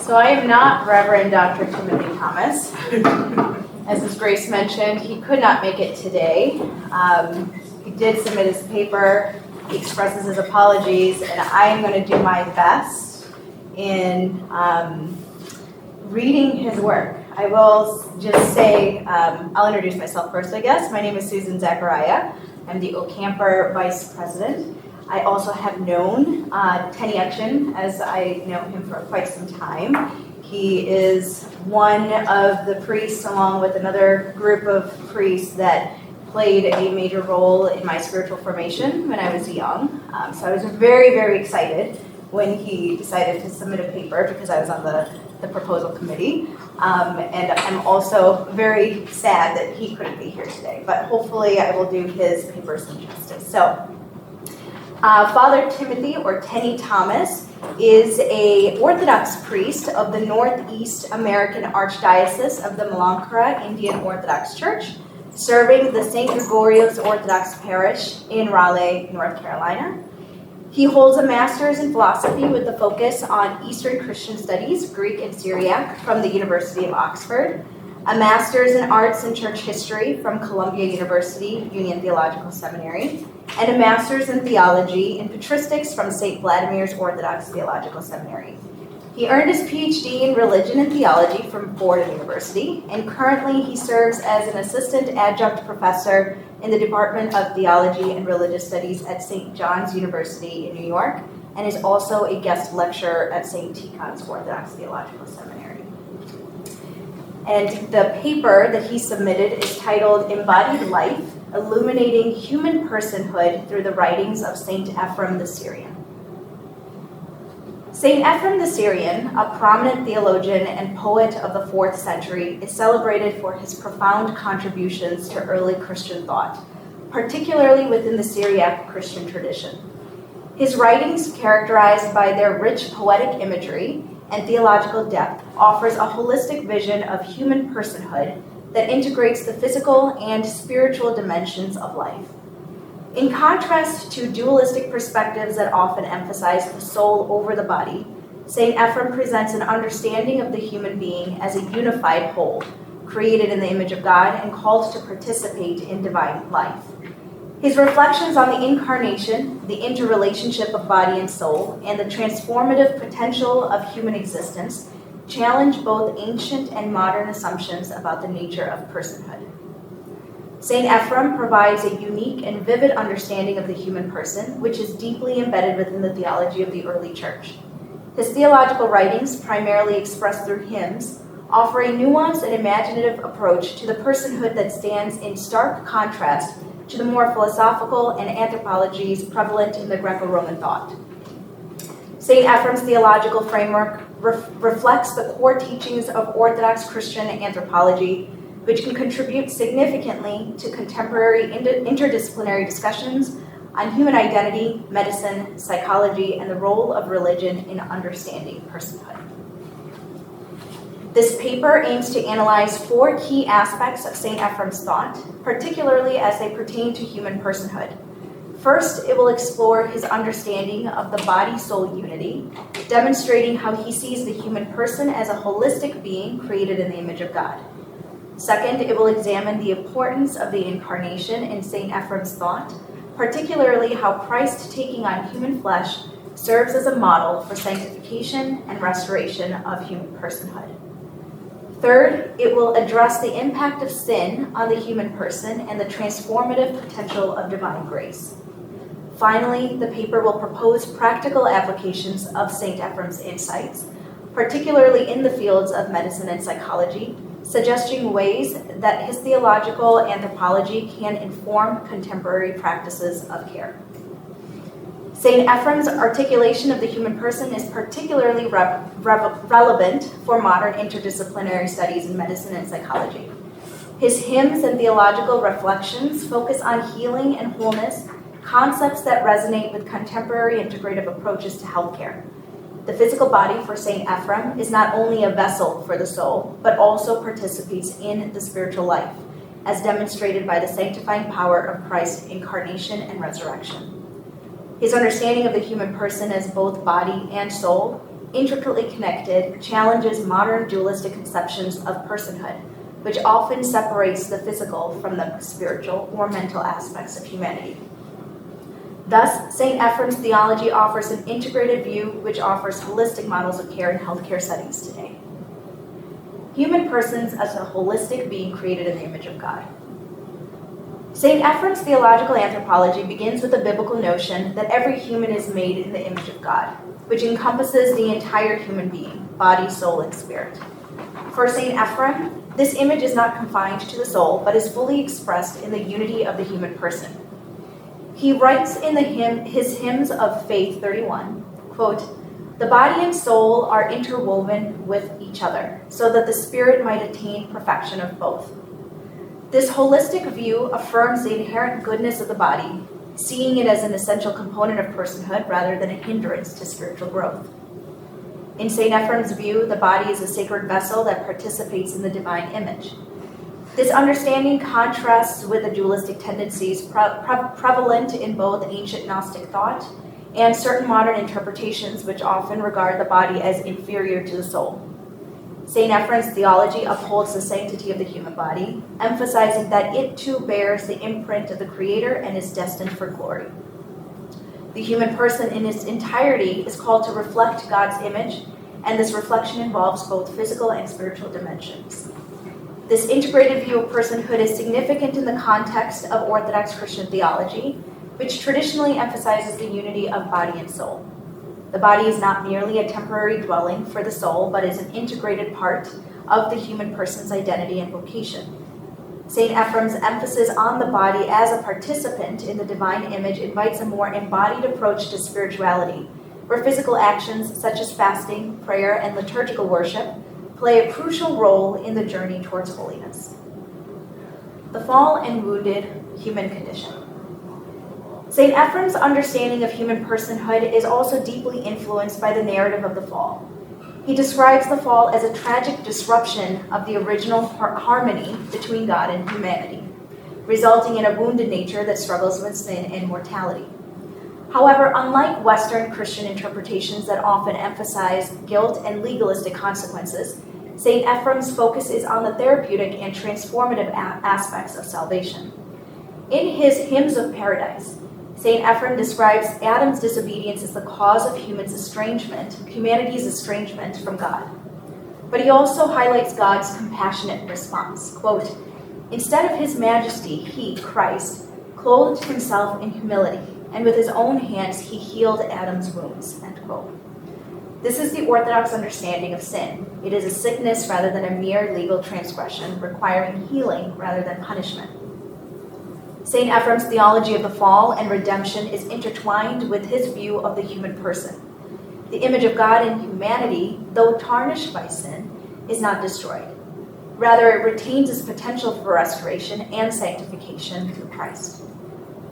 So I am not Reverend Dr. Timothy Thomas. As Ms. Grace mentioned, he could not make it today. He did submit his paper, he expresses his apologies, and I am going to do my best in reading his work. I will just say, I'll introduce myself first, I guess. My name is Susan Zachariah. I'm the OCAMPR Vice President. I also have known Tenny Etchen, as I know him for quite some time. He is one of the priests, along with another group of priests, that played a major role in my spiritual formation when I was young. So I was very, very excited when he decided to submit a paper because I was on the proposal committee. And I'm also very sad that he couldn't be here today, but hopefully I will do his paper some justice. So, Father Timothy, or Tenny Thomas, is an Orthodox priest of the Northeast American Archdiocese of the Malankara Indian Orthodox Church, serving the St. Gregorio's Orthodox Parish in Raleigh, North Carolina. He holds a master's in philosophy with a focus on Eastern Christian Studies, Greek and Syriac, from the University of Oxford, a master's in arts and church history from Columbia University Union Theological Seminary, and a master's in theology and patristics from St. Vladimir's Orthodox Theological Seminary. He earned his PhD in religion and theology from Fordham University, and currently he serves as an assistant adjunct professor in the Department of Theology and Religious Studies at St. John's University in New York, and is also a guest lecturer at St. Tikhon's Orthodox Theological Seminary. And the paper that he submitted is titled Embodied Life, Illuminating Human Personhood Through the Writings of St. Ephrem the Syrian. St. Ephrem the Syrian, a prominent theologian and poet of the 4th century, is celebrated for his profound contributions to early Christian thought, particularly within the Syriac Christian tradition. His writings, characterized by their rich poetic imagery and theological depth, offers a holistic vision of human personhood that integrates the physical and spiritual dimensions of life. In contrast to dualistic perspectives that often emphasize the soul over the body, St. Ephrem presents an understanding of the human being as a unified whole, created in the image of God and called to participate in divine life. His reflections on the incarnation, the interrelationship of body and soul, and the transformative potential of human existence challenge both ancient and modern assumptions about the nature of personhood. St. Ephrem provides a unique and vivid understanding of the human person, which is deeply embedded within the theology of the early church. His theological writings, primarily expressed through hymns, offer a nuanced and imaginative approach to the personhood that stands in stark contrast to the more philosophical and anthropologies prevalent in the Greco-Roman thought. St. Ephrem's theological framework reflects the core teachings of Orthodox Christian anthropology, which can contribute significantly to contemporary interdisciplinary discussions on human identity, medicine, psychology, and the role of religion in understanding personhood. This paper aims to analyze 4 key aspects of St. Ephrem's thought, particularly as they pertain to human personhood. First, it will explore his understanding of the body-soul unity, demonstrating how he sees the human person as a holistic being created in the image of God. Second, it will examine the importance of the incarnation in St. Ephrem's thought, particularly how Christ taking on human flesh serves as a model for sanctification and restoration of human personhood. Third, it will address the impact of sin on the human person and the transformative potential of divine grace. Finally, the paper will propose practical applications of St. Ephrem's insights, particularly in the fields of medicine and psychology, suggesting ways that his theological anthropology can inform contemporary practices of care. St. Ephrem's articulation of the human person is particularly relevant for modern interdisciplinary studies in medicine and psychology. His hymns and theological reflections focus on healing and wholeness, concepts that resonate with contemporary integrative approaches to healthcare. The physical body for St. Ephrem is not only a vessel for the soul, but also participates in the spiritual life, as demonstrated by the sanctifying power of Christ's incarnation and resurrection. His understanding of the human person as both body and soul intricately connected, challenges modern dualistic conceptions of personhood, which often separates the physical from the spiritual or mental aspects of humanity. Thus, St. Ephrem's theology offers an integrated view which offers holistic models of care in healthcare settings today. Human persons as a holistic being created in the image of God. St. Ephrem's theological anthropology begins with the biblical notion that every human is made in the image of God, which encompasses the entire human being, body, soul, and spirit. For St. Ephrem, this image is not confined to the soul, but is fully expressed in the unity of the human person. He writes in his Hymns of Faith 31, quote, "The body and soul are interwoven with each other, so that the spirit might attain perfection of both." This holistic view affirms the inherent goodness of the body, seeing it as an essential component of personhood rather than a hindrance to spiritual growth. In St. Ephrem's view, the body is a sacred vessel that participates in the divine image. This understanding contrasts with the dualistic tendencies prevalent in both ancient Gnostic thought and certain modern interpretations which often regard the body as inferior to the soul. St. Ephrem's theology upholds the sanctity of the human body, emphasizing that it too bears the imprint of the Creator and is destined for glory. The human person in its entirety is called to reflect God's image, and this reflection involves both physical and spiritual dimensions. This integrated view of personhood is significant in the context of Orthodox Christian theology, which traditionally emphasizes the unity of body and soul. The body is not merely a temporary dwelling for the soul, but is an integrated part of the human person's identity and vocation. St. Ephrem's emphasis on the body as a participant in the divine image invites a more embodied approach to spirituality, where physical actions such as fasting, prayer, and liturgical worship play a crucial role in the journey towards holiness. The fall and wounded human condition. St. Ephrem's understanding of human personhood is also deeply influenced by the narrative of the fall. He describes the fall as a tragic disruption of the original harmony between God and humanity, resulting in a wounded nature that struggles with sin and mortality. However, unlike Western Christian interpretations that often emphasize guilt and legalistic consequences, St. Ephrem's focus is on the therapeutic and transformative aspects of salvation. In his Hymns of Paradise, St. Ephrem describes Adam's disobedience as the cause of humanity's estrangement from God. But he also highlights God's compassionate response. Quote, "Instead of his majesty, he, Christ, clothed himself in humility, and with his own hands he healed Adam's wounds." End quote. This is the Orthodox understanding of sin. It is a sickness rather than a mere legal transgression, requiring healing rather than punishment. St. Ephrem's theology of the fall and redemption is intertwined with his view of the human person. The image of God in humanity, though tarnished by sin, is not destroyed. Rather, it retains its potential for restoration and sanctification through Christ.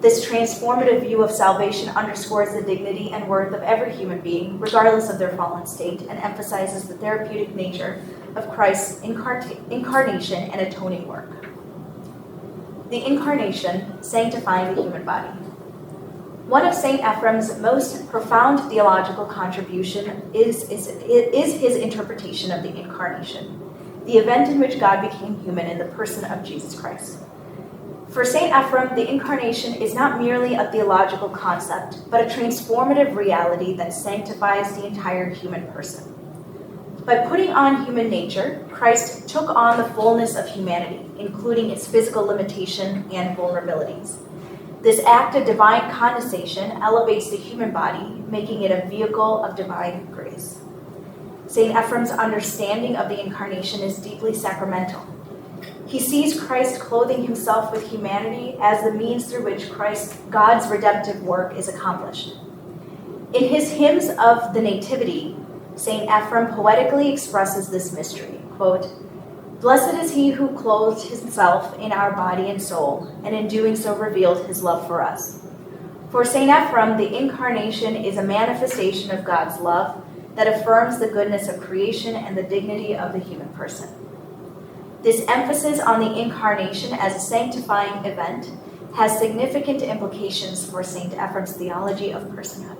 This transformative view of salvation underscores the dignity and worth of every human being, regardless of their fallen state, and emphasizes the therapeutic nature of Christ's incarnation and atoning work. The Incarnation, sanctifying the human body. One of St. Ephrem's most profound theological contribution is his interpretation of the Incarnation, the event in which God became human in the person of Jesus Christ. For St. Ephrem, the Incarnation is not merely a theological concept, but a transformative reality that sanctifies the entire human person. By putting on human nature, Christ took on the fullness of humanity, including its physical limitation and vulnerabilities. This act of divine condescension elevates the human body, making it a vehicle of divine grace. St. Ephrem's understanding of the Incarnation is deeply sacramental. He sees Christ clothing himself with humanity as the means through which God's redemptive work is accomplished. In his Hymns of the Nativity, St. Ephrem poetically expresses this mystery. Quote, "Blessed is he who clothed himself in our body and soul, and in doing so revealed his love for us." For St. Ephrem, the Incarnation is a manifestation of God's love that affirms the goodness of creation and the dignity of the human person. This emphasis on the Incarnation as a sanctifying event has significant implications for St. Ephrem's theology of personhood.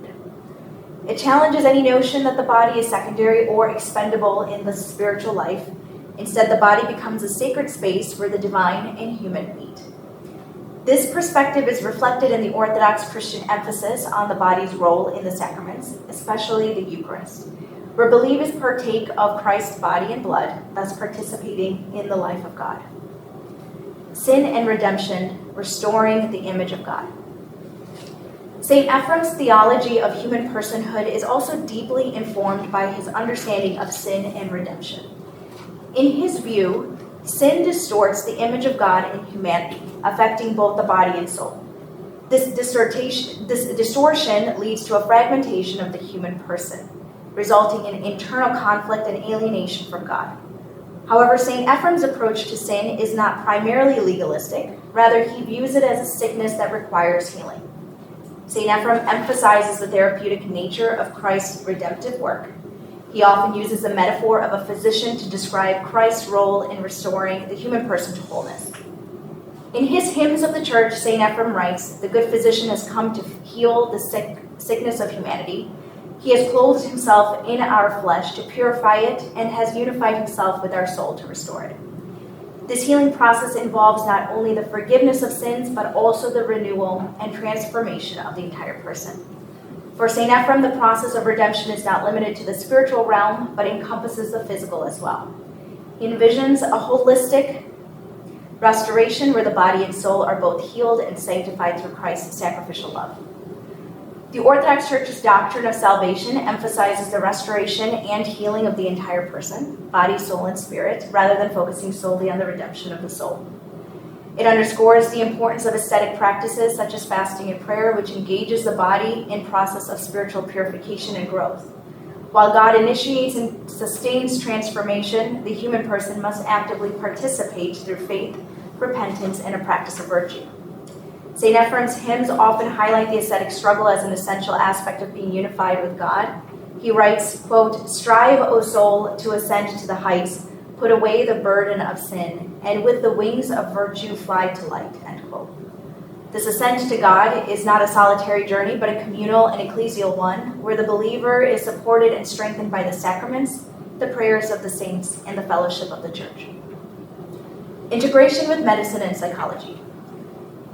It challenges any notion that the body is secondary or expendable in the spiritual life. Instead, the body becomes a sacred space where the divine and human meet. This perspective is reflected in the Orthodox Christian emphasis on the body's role in the sacraments, especially the Eucharist, where believers partake of Christ's body and blood, thus participating in the life of God. Sin and redemption, restoring the image of God. St. Ephrem's theology of human personhood is also deeply informed by his understanding of sin and redemption. In his view, sin distorts the image of God in humanity, affecting both the body and soul. This distortion leads to a fragmentation of the human person, resulting in internal conflict and alienation from God. However, St. Ephrem's approach to sin is not primarily legalistic. Rather, he views it as a sickness that requires healing. St. Ephrem emphasizes the therapeutic nature of Christ's redemptive work. He often uses the metaphor of a physician to describe Christ's role in restoring the human person to wholeness. In his Hymns of the Church, St. Ephrem writes, "The good physician has come to heal the sickness of humanity. He has clothed himself in our flesh to purify it and has unified himself with our soul to restore it." This healing process involves not only the forgiveness of sins, but also the renewal and transformation of the entire person. For St. Ephrem, the process of redemption is not limited to the spiritual realm, but encompasses the physical as well. He envisions a holistic restoration where the body and soul are both healed and sanctified through Christ's sacrificial love. The Orthodox Church's doctrine of salvation emphasizes the restoration and healing of the entire person, body, soul, and spirit, rather than focusing solely on the redemption of the soul. It underscores the importance of ascetic practices such as fasting and prayer, which engages the body in process of spiritual purification and growth. While God initiates and sustains transformation, the human person must actively participate through faith, repentance, and a practice of virtue. St. Ephrem's hymns often highlight the ascetic struggle as an essential aspect of being unified with God. He writes, quote, "Strive, O soul, to ascend to the heights, put away the burden of sin, and with the wings of virtue fly to light," end quote. This ascent to God is not a solitary journey, but a communal and ecclesial one, where the believer is supported and strengthened by the sacraments, the prayers of the saints, and the fellowship of the Church. Integration with medicine and psychology.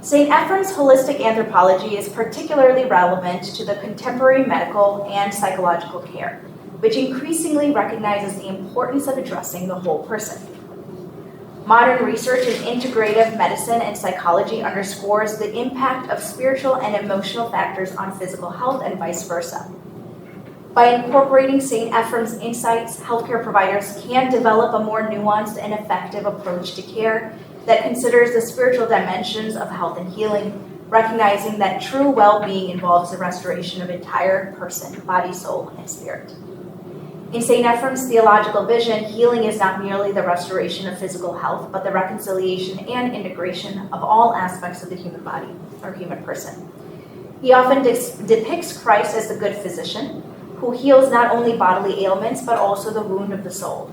St. Ephrem's holistic anthropology is particularly relevant to the contemporary medical and psychological care, which increasingly recognizes the importance of addressing the whole person. Modern research in integrative medicine and psychology underscores the impact of spiritual and emotional factors on physical health and vice versa. By incorporating St. Ephrem's insights, healthcare providers can develop a more nuanced and effective approach to care that considers the spiritual dimensions of health and healing, recognizing that true well-being involves the restoration of entire person, body, soul, and spirit. In St. Ephrem's theological vision, healing is not merely the restoration of physical health, but the reconciliation and integration of all aspects of the human body or human person. He often depicts Christ as the good physician, who heals not only bodily ailments, but also the wound of the soul.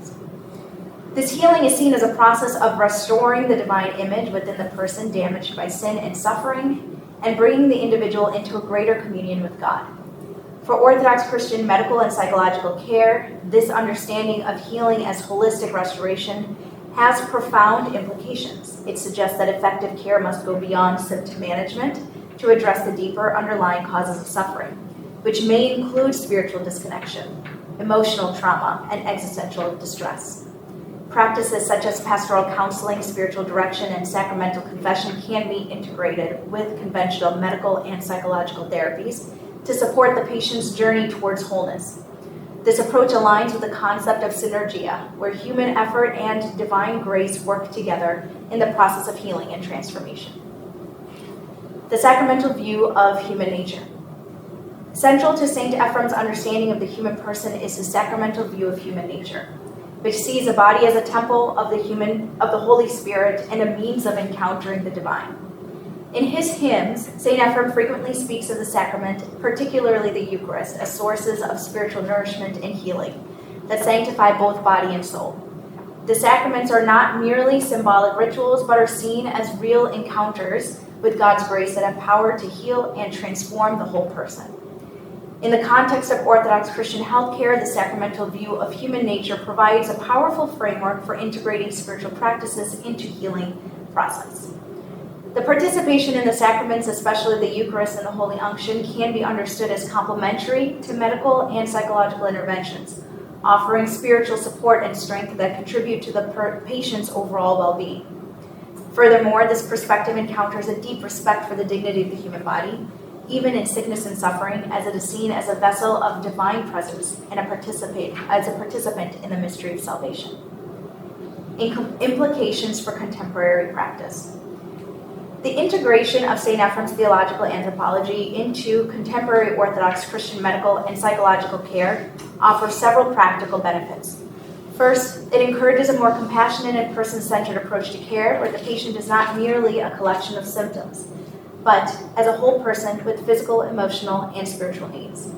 This healing is seen as a process of restoring the divine image within the person damaged by sin and suffering, and bringing the individual into a greater communion with God. For Orthodox Christian medical and psychological care, this understanding of healing as holistic restoration has profound implications. It suggests that effective care must go beyond symptom management to address the deeper underlying causes of suffering, which may include spiritual disconnection, emotional trauma, and existential distress. Practices such as pastoral counseling, spiritual direction, and sacramental confession can be integrated with conventional medical and psychological therapies to support the patient's journey towards wholeness. This approach aligns with the concept of synergia, where human effort and divine grace work together in the process of healing and transformation. The sacramental view of human nature. Central to St. Ephrem's understanding of the human person is his sacramental view of human nature, which sees the body as a temple of the Holy Spirit and a means of encountering the divine. In his hymns, St. Ephrem frequently speaks of the sacrament, particularly the Eucharist, as sources of spiritual nourishment and healing that sanctify both body and soul. The sacraments are not merely symbolic rituals, but are seen as real encounters with God's grace that have power to heal and transform the whole person. In the context of Orthodox Christian healthcare, the sacramental view of human nature provides a powerful framework for integrating spiritual practices into healing process. The participation in the sacraments, especially the Eucharist and the Holy Unction, can be understood as complementary to medical and psychological interventions, offering spiritual support and strength that contribute to the patient's overall well-being. Furthermore, this perspective encounters a deep respect for the dignity of the human body, even in sickness and suffering, as it is seen as a vessel of divine presence and as a participant in the mystery of salvation. Implications for contemporary practice. The integration of St. Ephrem's theological anthropology into contemporary Orthodox Christian medical and psychological care offers several practical benefits. First, it encourages a more compassionate and person-centered approach to care, where the patient is not merely a collection of symptoms, but as a whole person with physical, emotional, and spiritual needs.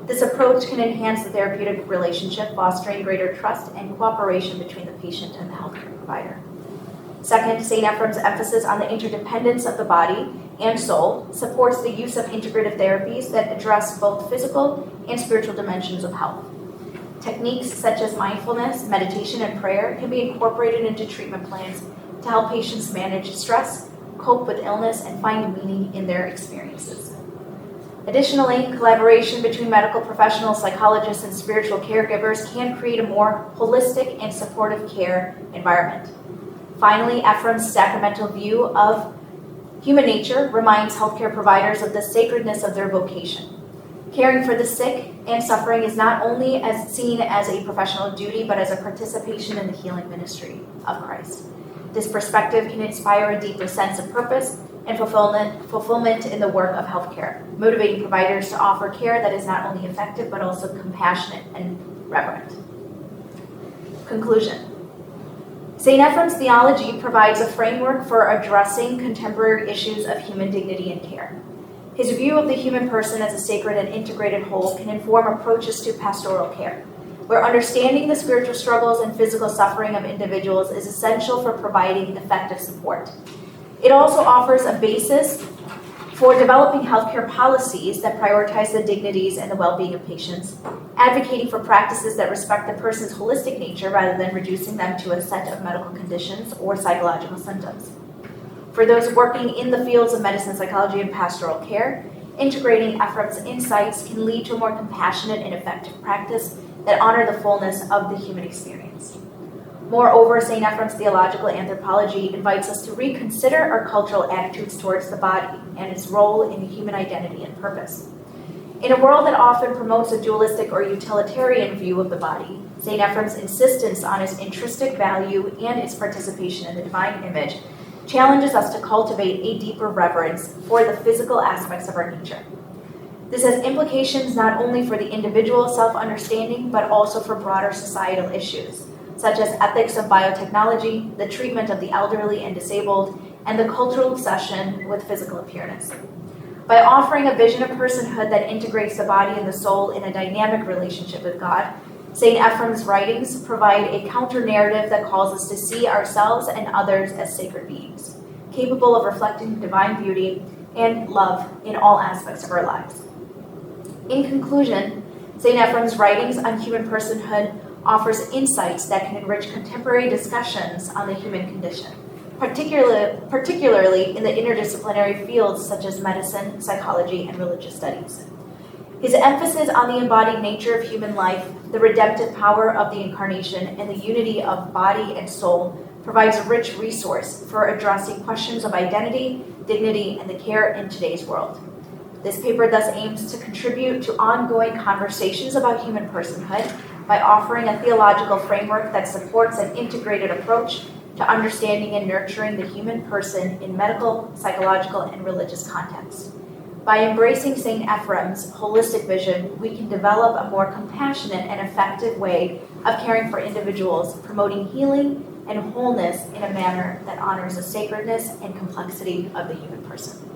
This approach can enhance the therapeutic relationship, fostering greater trust and cooperation between the patient and the healthcare provider. Second, St. Ephrem's emphasis on the interdependence of the body and soul supports the use of integrative therapies that address both physical and spiritual dimensions of health. Techniques such as mindfulness, meditation, and prayer can be incorporated into treatment plans to help patients manage stress, cope with illness, and find meaning in their experiences. Additionally, collaboration between medical professionals, psychologists, and spiritual caregivers can create a more holistic and supportive care environment. Finally, Ephrem's sacramental view of human nature reminds healthcare providers of the sacredness of their vocation. Caring for the sick and suffering is not only seen as a professional duty, but as a participation in the healing ministry of Christ. This perspective can inspire a deeper sense of purpose and fulfillment in the work of healthcare, motivating providers to offer care that is not only effective, but also compassionate and reverent. Conclusion. St. Ephrem's theology provides a framework for addressing contemporary issues of human dignity and care. His view of the human person as a sacred and integrated whole can inform approaches to pastoral care, where understanding the spiritual struggles and physical suffering of individuals is essential for providing effective support. It also offers a basis for developing healthcare policies that prioritize the dignities and the well-being of patients, advocating for practices that respect the person's holistic nature rather than reducing them to a set of medical conditions or psychological symptoms. For those working in the fields of medicine, psychology, and pastoral care, integrating Ephrem's insights can lead to a more compassionate and effective practice that honor the fullness of the human experience. Moreover, St. Ephrem's theological anthropology invites us to reconsider our cultural attitudes towards the body and its role in human identity and purpose. In a world that often promotes a dualistic or utilitarian view of the body, St. Ephrem's insistence on its intrinsic value and its participation in the divine image challenges us to cultivate a deeper reverence for the physical aspects of our nature. This has implications not only for the individual self-understanding, but also for broader societal issues, such as ethics of biotechnology, the treatment of the elderly and disabled, and the cultural obsession with physical appearance. By offering a vision of personhood that integrates the body and the soul in a dynamic relationship with God, St. Ephrem's writings provide a counter-narrative that calls us to see ourselves and others as sacred beings, capable of reflecting divine beauty and love in all aspects of our lives. In conclusion, St. Ephrem's writings on human personhood offers insights that can enrich contemporary discussions on the human condition, particularly in the interdisciplinary fields such as medicine, psychology, and religious studies. His emphasis on the embodied nature of human life, the redemptive power of the incarnation, and the unity of body and soul provides a rich resource for addressing questions of identity, dignity, and the care in today's world. This paper thus aims to contribute to ongoing conversations about human personhood by offering a theological framework that supports an integrated approach to understanding and nurturing the human person in medical, psychological, and religious contexts. By embracing St. Ephrem's holistic vision, we can develop a more compassionate and effective way of caring for individuals, promoting healing and wholeness in a manner that honors the sacredness and complexity of the human person.